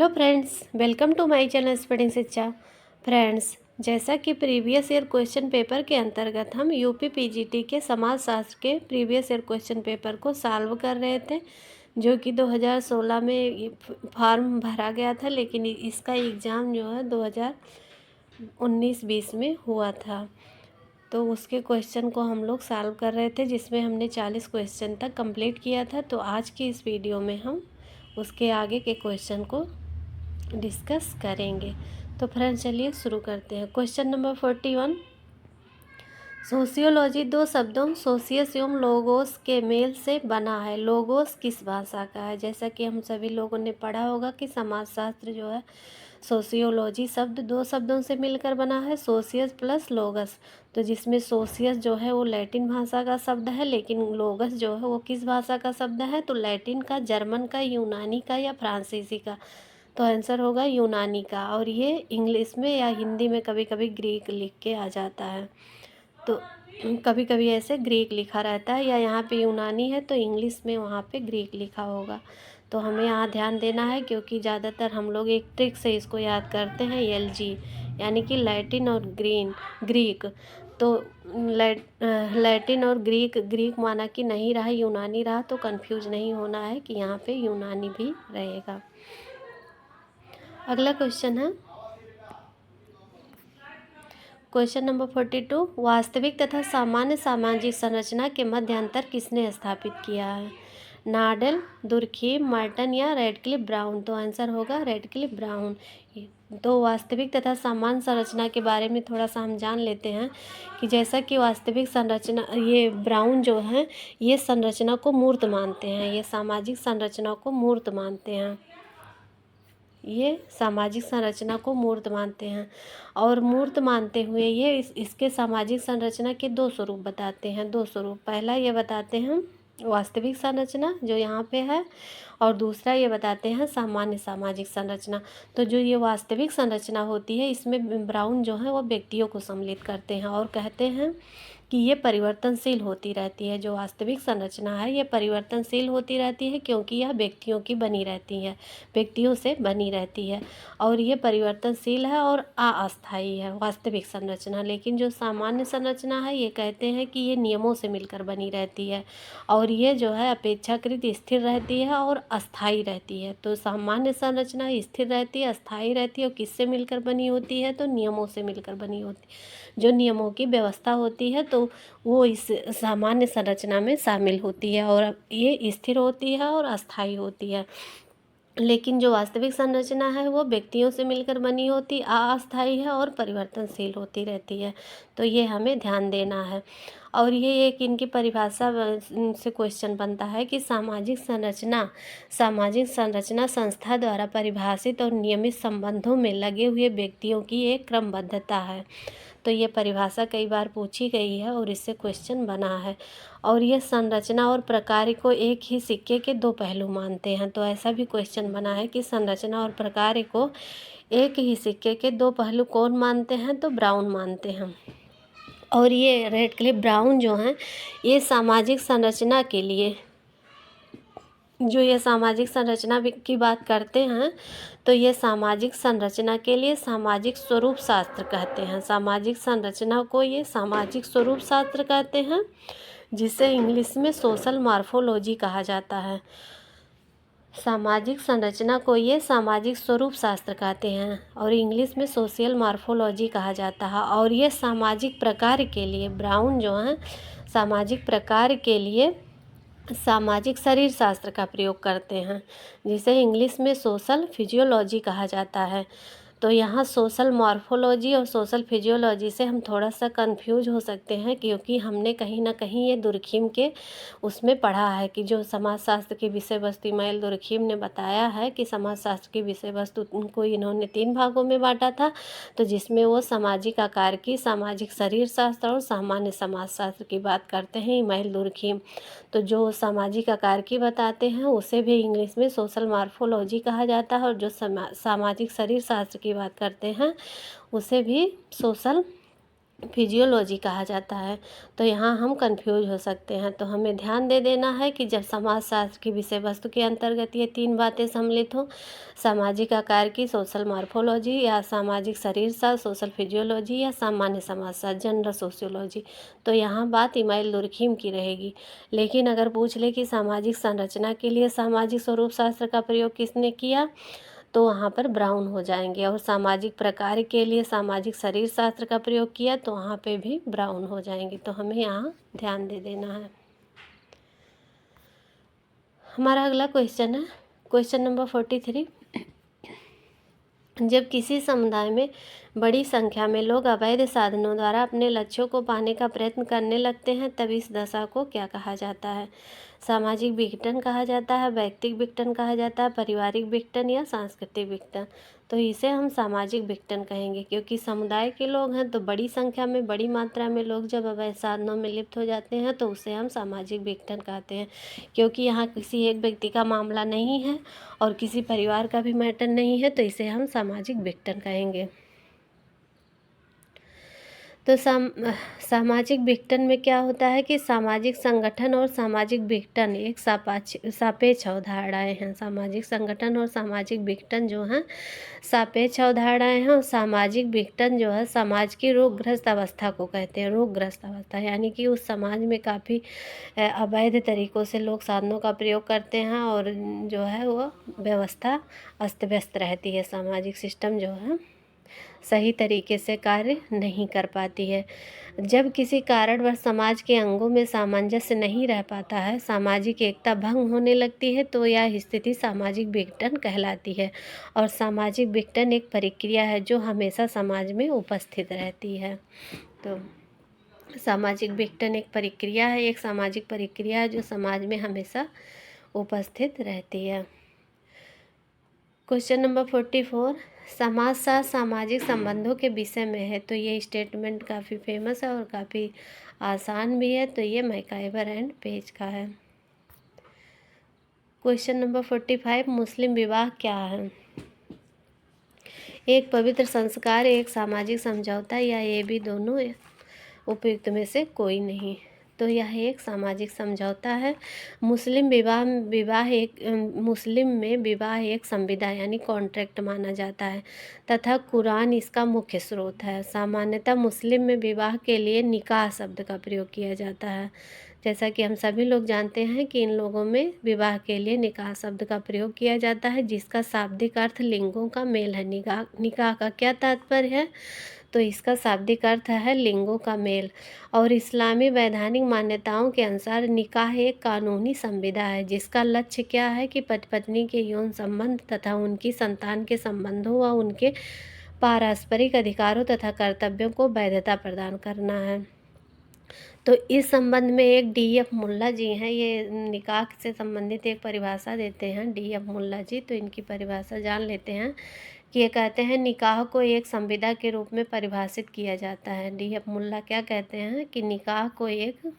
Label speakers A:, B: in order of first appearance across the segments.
A: Hello friends, welcome to my channel studying Shiksha. Friends, जैसा कि previous year question paper के अंतर्गत हम यूपी पीजीटी के समाजशास्त्र के प्रीवियस ईयर क्वेश्चन पेपर को सॉल्व कर रहे थे, जो कि 2016 में फॉर्म भरा गया था, लेकिन इसका एग्ज़ाम जो है 2019-20 में हुआ था। तो उसके क्वेश्चन को हम लोग सॉल्व कर रहे थे, जिसमें हमने 40 क्वेश्चन तक कंप्लीट किया था। तो आज की इस वीडियो में हम उसके आगे के क्वेश्चन को डिस्कस करेंगे। तो फ्रेंड्स, चलिए शुरू करते हैं। क्वेश्चन नंबर 41, सोशियोलॉजी दो शब्दों सोशियस एवं लोगोस के मेल से बना है। लोगोस किस भाषा का है? जैसा कि हम सभी लोगों ने पढ़ा होगा कि समाजशास्त्र जो है, सोशियोलॉजी शब्द दो शब्दों से मिलकर बना है, सोशियस प्लस लोगस। तो जिसमें सोशियस जो है वो लैटिन भाषा का शब्द है, लेकिन लोगस जो है वो किस भाषा का शब्द है? तो लैटिन का, जर्मन का, यूनानी का या फ्रांसीसी का? तो आंसर होगा यूनानी का। और ये इंग्लिश में या हिंदी में कभी कभी ग्रीक लिख के आ जाता है। तो कभी कभी ऐसे ग्रीक लिखा रहता है, या यहाँ पे यूनानी है तो इंग्लिश में वहाँ पे ग्रीक लिखा होगा। तो हमें यहाँ ध्यान देना है, क्योंकि ज़्यादातर हम लोग एक ट्रिक से इसको याद करते हैं, LG, यानी कि लैटिन और ग्रीक। तो लैटिन और ग्रीक माना कि नहीं रहा, यूनानी रहा, तो कंफ्यूज नहीं होना है कि यहाँ पे यूनानी भी रहेगा। अगला क्वेश्चन है क्वेश्चन नंबर 42, वास्तविक तथा सामान्य सामाजिक संरचना के मध्य अंतर किसने स्थापित किया है? नाडेल, दुर्खीम, मार्टन या रेडक्लिफ ब्राउन? तो आंसर होगा रेडक्लिफ ब्राउन। तो वास्तविक तथा सामान्य संरचना के बारे में थोड़ा सा हम जान लेते हैं कि जैसा कि वास्तविक संरचना, ये ब्राउन जो है ये संरचना को मूर्त मानते हैं, ये सामाजिक संरचना को मूर्त मानते हैं, ये सामाजिक संरचना को मूर्त मानते हैं। और मूर्त मानते हुए ये इसके सामाजिक संरचना के दो स्वरूप बताते हैं। दो स्वरूप, पहला ये बताते हैं वास्तविक संरचना जो यहाँ पे है, और दूसरा ये बताते हैं सामान्य सामाजिक संरचना। तो जो ये वास्तविक संरचना होती है, इसमें ब्राउन जो है वो व्यक्तियों को सम्मिलित करते हैं और कहते हैं कि ये परिवर्तनशील होती रहती है। जो वास्तविक संरचना है ये परिवर्तनशील होती रहती है, क्योंकि यह व्यक्तियों की बनी रहती है, व्यक्तियों से बनी रहती है, और ये परिवर्तनशील है और अस्थायी है वास्तविक संरचना। लेकिन जो सामान्य संरचना है, ये कहते हैं कि ये नियमों से मिलकर बनी रहती है, और ये जो है अपेक्षाकृत स्थिर रहती है और अस्थायी रहती है। तो सामान्य संरचना स्थिर रहती है, अस्थायी रहती है, और किससे मिलकर बनी होती है? तो नियमों से मिलकर बनी होती है। जो नियमों की व्यवस्था होती है तो वो इस सामान्य संरचना में शामिल होती है, और ये स्थिर होती है और अस्थायी होती है। लेकिन जो वास्तविक संरचना है वो व्यक्तियों से मिलकर बनी होती, अस्थायी है और परिवर्तनशील होती रहती है। तो ये हमें ध्यान देना है। और ये एक इनकी परिभाषा से क्वेश्चन बनता है कि सामाजिक संरचना संस्था द्वारा परिभाषित और नियमित संबंधों में लगे हुए व्यक्तियों की एक क्रमबद्धता है। तो ये परिभाषा कई बार पूछी गई है और इससे क्वेश्चन बना है। और ये संरचना और प्रकार को एक ही सिक्के के दो पहलू मानते हैं। तो ऐसा भी क्वेश्चन बना है कि संरचना और प्रकार को एक ही सिक्के के दो पहलू कौन मानते हैं? तो ब्राउन मानते हैं। और ये रेडक्लिफ ब्राउन जो हैं, ये सामाजिक संरचना के लिए, जो ये सामाजिक संरचना की बात करते हैं, तो ये सामाजिक संरचना के लिए सामाजिक स्वरूप शास्त्र कहते हैं। सामाजिक संरचना को ये सामाजिक स्वरूप शास्त्र कहते हैं, जिसे इंग्लिश में सोशल मॉर्फोलॉजी कहा जाता है। सामाजिक संरचना को ये सामाजिक स्वरूप शास्त्र कहते हैं और इंग्लिश में सोशल मॉर्फोलॉजी कहा जाता है। और ये सामाजिक प्रकार के लिए, ब्राउन जो हैं, सामाजिक प्रकार के लिए सामाजिक शरीर शास्त्र का प्रयोग करते हैं, जिसे इंग्लिश में सोशल फिजियोलॉजी कहा जाता है। तो यहाँ सोशल मॉर्फोलॉजी और सोशल फिजियोलॉजी से हम थोड़ा सा कंफ्यूज हो सकते हैं, क्योंकि हमने कहीं ना कहीं ये दुर्खीम के उसमें पढ़ा है कि जो समाजशास्त्र की विषय वस्तु इमाइल दुर्खीम ने बताया है कि समाजशास्त्र की विषय वस्तु उनको इन्होंने 3 भागों में बांटा था। तो जिसमें वो सामाजिक आकार की, सामाजिक शरीर शास्त्र और सामान्य समाजशास्त्र की बात करते हैं इमाइल दुर्खीम। तो जो सामाजिक आकार की बताते हैं उसे भी इंग्लिश में सोशल मॉर्फोलॉजी कहा जाता है, और जो सामाजिक शरीर शास्त्र की बात करते हैं उसे भी सोशल फिजियोलॉजी कहा जाता है। तो यहाँ हम कंफ्यूज हो सकते हैं। तो हमें ध्यान दे देना है कि जब समाजशास्त्र की विषय वस्तु के अंतर्गत ये 3 बातें सम्मिलित हों, सामाजिक आकार की सोशल मॉर्फोलॉजी या सामाजिक शरीरशास्त्र सोशल फिजियोलॉजी या सामान्य समाजशास्त्र जनरल सोशियोलॉजी, तो यहाँ बात इमाइल दुर्खीम की रहेगी। लेकिन अगर पूछ ले कि सामाजिक संरचना के लिए सामाजिक स्वरूप शास्त्र का प्रयोग किसने किया, तो वहाँ पर ब्राउन हो जाएंगे। और सामाजिक प्रकार के लिए सामाजिक शरीर शास्त्र का प्रयोग किया तो वहाँ पे भी ब्राउन हो जाएंगे। तो हमें यहाँ ध्यान दे देना है। हमारा अगला क्वेश्चन है क्वेश्चन नंबर 43। जब किसी समुदाय में बड़ी संख्या में लोग अवैध साधनों द्वारा अपने लक्ष्यों को पाने का प्रयत्न करने लगते हैं, तब इस दशा को क्या कहा जाता है? सामाजिक विघटन कहा जाता है, व्यक्तिगत विघटन कहा जाता है, पारिवारिक विघटन या सांस्कृतिक विघटन। तो इसे हम सामाजिक विघटन कहेंगे, क्योंकि समुदाय के लोग हैं तो बड़ी संख्या में बड़ी मात्रा में लोग जब अवैध साधनों में लिप्त हो जाते हैं तो उसे हम सामाजिक विघटन कहते हैं। क्योंकि यहाँ किसी एक व्यक्ति का मामला नहीं है और किसी परिवार का भी मैटर नहीं है, तो इसे हम सामाजिक विघटन कहेंगे। तो सामाजिक विघटन में क्या होता है कि सामाजिक संगठन और सामाजिक विघटन एक सापेक्ष अवधारणाएं हैं। सामाजिक संगठन और सामाजिक विघटन जो हैं सापेक्ष अवधारणाएं हैं। और सामाजिक विघटन जो है समाज की रोगग्रस्त अवस्था को कहते हैं। रोगग्रस्त अवस्था यानी कि उस समाज में काफ़ी अवैध तरीक़ों से लोग साधनों का प्रयोग करते हैं और जो है वो व्यवस्था अस्त व्यस्त रहती है। सामाजिक सिस्टम जो है सही तरीके से कार्य नहीं कर पाती है। जब किसी कारणवश समाज के अंगों में सामंजस्य नहीं रह पाता है, सामाजिक एकता भंग होने लगती है, तो यह स्थिति सामाजिक विघटन कहलाती है। और सामाजिक विघटन एक प्रक्रिया है जो हमेशा समाज में उपस्थित रहती है। तो सामाजिक विघटन एक प्रक्रिया है, एक सामाजिक प्रक्रिया है जो समाज में हमेशा उपस्थित रहती है। Question number 44। समाजशास्त्र सामाजिक संबंधों के विषय में है। तो ये स्टेटमेंट काफ़ी फेमस है और काफ़ी आसान भी है। तो ये मैकाइवर एंड पेज का है। Question number 45। मुस्लिम विवाह क्या है? एक पवित्र संस्कार, एक सामाजिक समझौता या ये भी दोनों उपयुक्त में से कोई नहीं। तो यह एक सामाजिक समझौता है। मुस्लिम में विवाह एक संविदा यानी कॉन्ट्रैक्ट माना जाता है तथा कुरान इसका मुख्य स्रोत है। सामान्यतः मुस्लिम में विवाह के लिए निकाह शब्द का प्रयोग किया जाता है। जैसा कि हम सभी लोग जानते हैं कि इन लोगों में विवाह के लिए निकाह शब्द का प्रयोग किया जाता है, जिसका शाब्दिक अर्थ लिंगों का मेल है। निकाह का क्या तात्पर्य है? तो इसका शाब्दिक अर्थ है लिंगों का मेल। और इस्लामी वैधानिक मान्यताओं के अनुसार निकाह एक कानूनी संविदा है, जिसका लक्ष्य क्या है कि पति पत्नी के यौन संबंध तथा उनकी संतान के संबंधों व उनके पारस्परिक अधिकारों तथा कर्तव्यों को वैधता प्रदान करना है। तो इस संबंध में एक D.F. मुल्ला जी हैं, ये निकाह से संबंधित एक परिभाषा देते हैं D.F. मुल्ला जी। तो इनकी परिभाषा जान लेते हैं कि ये कहते हैं निकाह को एक संविदा के रूप में परिभाषित किया जाता है। D.F. मुल्ला क्या कहते हैं कि निकाह को एक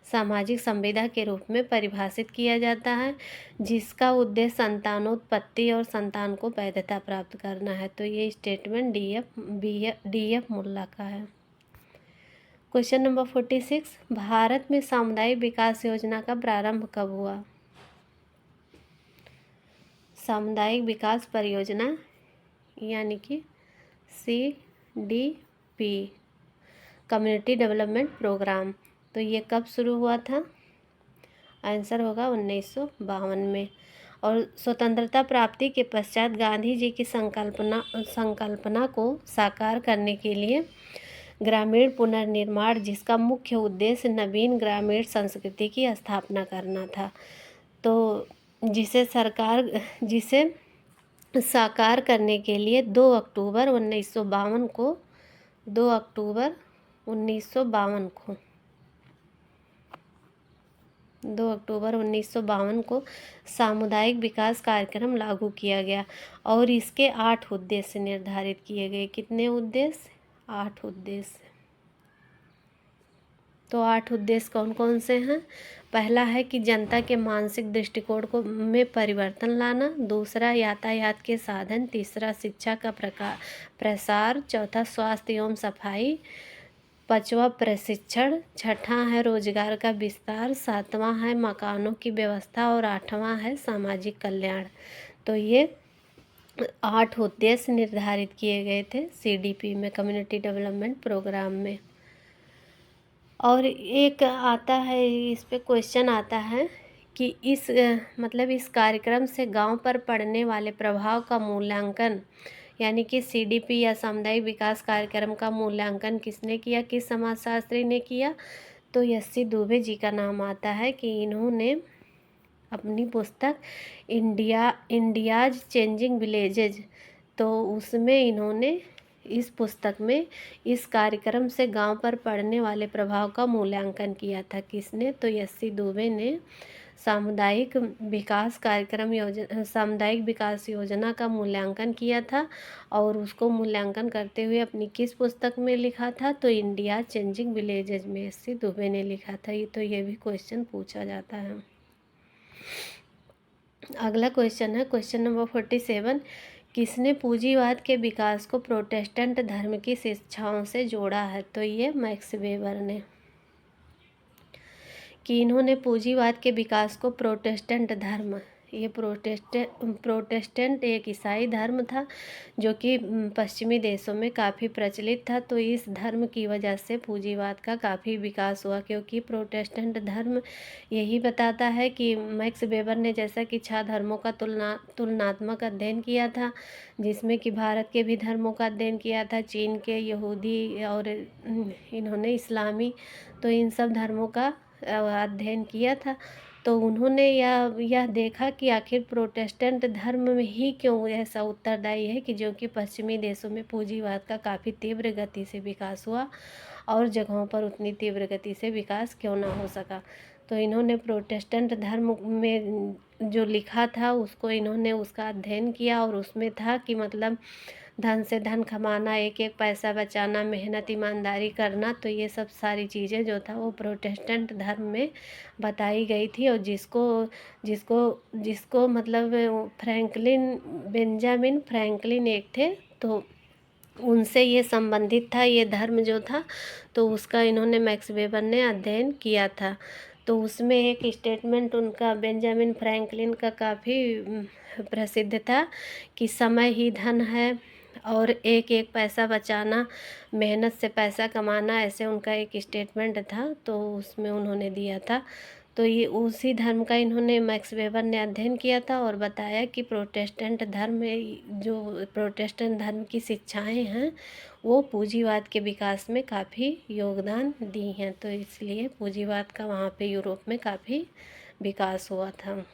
A: सामाजिक संविदा के रूप में परिभाषित किया जाता है, जिसका उद्देश्य संतानोत्पत्ति और संतान को वैधता प्राप्त करना है। तो ये स्टेटमेंट D.F. मुल्ला का है। Question number 46। भारत में सामुदायिक विकास योजना का प्रारंभ कब हुआ? सामुदायिक विकास परियोजना यानी कि CDP कम्युनिटी डेवलपमेंट प्रोग्राम, तो ये कब शुरू हुआ था? आंसर होगा 1952 में। और स्वतंत्रता प्राप्ति के पश्चात गांधी जी की संकल्पना को साकार करने के लिए ग्रामीण पुनर्निर्माण, जिसका मुख्य उद्देश्य नवीन ग्रामीण संस्कृति की स्थापना करना था, तो जिसे साकार करने के लिए 2 अक्टूबर 1952 को सामुदायिक विकास कार्यक्रम लागू किया गया और इसके 8 उद्देश्य निर्धारित किए गए। कितने उद्देश्य? 8 उद्देश्य। तो 8 उद्देश्य कौन कौन से हैं? पहला है कि जनता के मानसिक दृष्टिकोण को में परिवर्तन लाना, दूसरा यातायात के साधन, तीसरा शिक्षा का प्रसार, चौथा स्वास्थ्य एवं सफाई, पांचवा प्रशिक्षण, छठा है रोजगार का विस्तार, सातवां है मकानों की व्यवस्था और आठवां है सामाजिक कल्याण। तो ये 8 उद्देश्य निर्धारित किए गए थे CDP में, कम्युनिटी डेवलपमेंट प्रोग्राम में। और एक आता है, इस पे क्वेश्चन आता है कि इस कार्यक्रम से गांव पर पड़ने वाले प्रभाव का मूल्यांकन, यानी कि CDP या सामुदायिक विकास कार्यक्रम का मूल्यांकन किसने किया, किस समाजशास्त्री ने किया? तो यस्सी दुबे जी का नाम आता है कि इन्होंने अपनी पुस्तक इंडियाज चेंजिंग विलेजेज, तो उसमें इन्होंने इस पुस्तक में इस कार्यक्रम से गांव पर पड़ने वाले प्रभाव का मूल्यांकन किया था। किसने? तो यस्सी दुबे ने सामुदायिक विकास योजना का मूल्यांकन किया था, और उसको मूल्यांकन करते हुए अपनी किस पुस्तक में लिखा था? तो इंडिया चेंजिंग विलेजेज में यस्सी दुबे ने लिखा था। ये भी क्वेश्चन पूछा जाता है। अगला क्वेश्चन है क्वेश्चन नंबर 47, किसने पूंजीवाद के विकास को प्रोटेस्टेंट धर्म की शिक्षाओं से जोड़ा है? तो ये मैक्स वेबर ने, कि इन्होंने पूंजीवाद के विकास को प्रोटेस्टेंट धर्म, ये प्रोटेस्टेंट एक ईसाई धर्म था जो कि पश्चिमी देशों में काफ़ी प्रचलित था। तो इस धर्म की वजह से पूंजीवाद का काफ़ी विकास हुआ, क्योंकि प्रोटेस्टेंट धर्म यही बताता है कि मैक्स वेबर ने जैसा कि 6 धर्मों का तुलनात्मक अध्ययन किया था, जिसमें कि भारत के भी धर्मों का अध्ययन किया था, चीन के, यहूदी और इन्होंने इस्लामी, तो इन सब धर्मों का अध्ययन किया था। तो उन्होंने यह देखा कि आखिर प्रोटेस्टेंट धर्म में ही क्यों ऐसा उत्तरदायी है कि जो कि पश्चिमी देशों में पूंजीवाद का काफ़ी तीव्र गति से विकास हुआ और जगहों पर उतनी तीव्र गति से विकास क्यों ना हो सका। तो इन्होंने प्रोटेस्टेंट धर्म में जो लिखा था उसको इन्होंने उसका अध्ययन किया, और उसमें था कि मतलब धन से धन कमाना, एक एक पैसा बचाना, मेहनत ईमानदारी करना, तो ये सब सारी चीज़ें जो था वो प्रोटेस्टेंट धर्म में बताई गई थी। और जिसको मतलब बेंजामिन फ्रैंकलिन एक थे, तो उनसे ये संबंधित था ये धर्म जो था, तो उसका इन्होंने मैक्स वेबर ने अध्ययन किया था। तो उसमें एक स्टेटमेंट उनका बेंजामिन फ्रैंकलिन का काफ़ी प्रसिद्ध था कि समय ही धन है और एक एक पैसा बचाना, मेहनत से पैसा कमाना, ऐसे उनका एक स्टेटमेंट था, तो उसमें उन्होंने दिया था। तो ये उसी धर्म का इन्होंने मैक्स वेबर ने अध्ययन किया था और बताया कि प्रोटेस्टेंट धर्म में जो प्रोटेस्टेंट धर्म की शिक्षाएं हैं वो पूंजीवाद के विकास में काफ़ी योगदान दी हैं। तो इसलिए पूंजीवाद का वहाँ पे यूरोप में काफ़ी विकास हुआ था।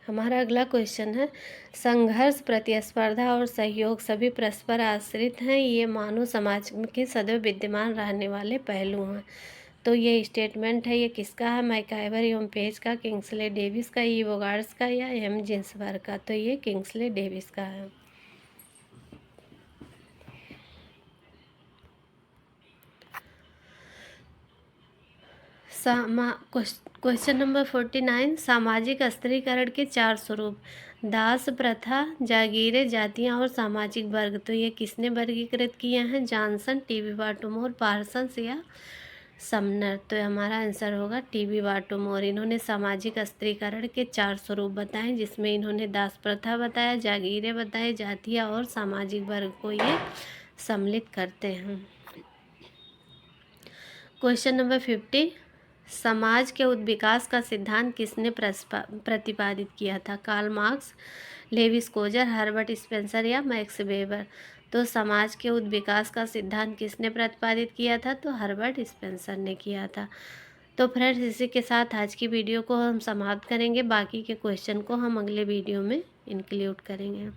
A: हमारा अगला क्वेश्चन है, संघर्ष, प्रतिस्पर्धा और सहयोग सभी परस्पर आश्रित हैं, ये मानव समाज के सदैव विद्यमान रहने वाले पहलू हैं। तो ये स्टेटमेंट है, ये किसका है? मैकाइवर एवं पेज का, किंग्सले डेविस का, इवोगार्ड्स का या एम जिन्सबर्ग का? तो ये किंग्सले डेविस का है। क्वेश्चन नंबर 49, सामाजिक स्त्रीकरण के 4 स्वरूप, दास प्रथा, जागीरें, जातियां और सामाजिक वर्ग, तो ये किसने वर्गीकृत किए हैं? जॉनसन, टीबी बाटोमोर, पार्सन्स या समनर? तो हमारा आंसर होगा टीबी बाटोमोर। इन्होंने सामाजिक स्त्रीकरण के 4 स्वरूप बताए, जिसमें इन्होंने दास प्रथा बताया, जागीरें बताए, जातियां और सामाजिक वर्ग को ये सम्मिलित करते हैं। क्वेश्चन नंबर 50, समाज के विकास का सिद्धांत किसने प्रतिपादित किया था? Karl Marx, Lewis Coser, Herbert Spencer या मैक्स वेबर? तो समाज के विकास का सिद्धांत किसने प्रतिपादित किया था? तो हर्बर्ट स्पेंसर ने किया था। तो फ्रेंड्स, इसी के साथ आज की वीडियो को हम समाप्त करेंगे। बाकी के क्वेश्चन को हम अगले वीडियो में इंक्लूड करेंगे।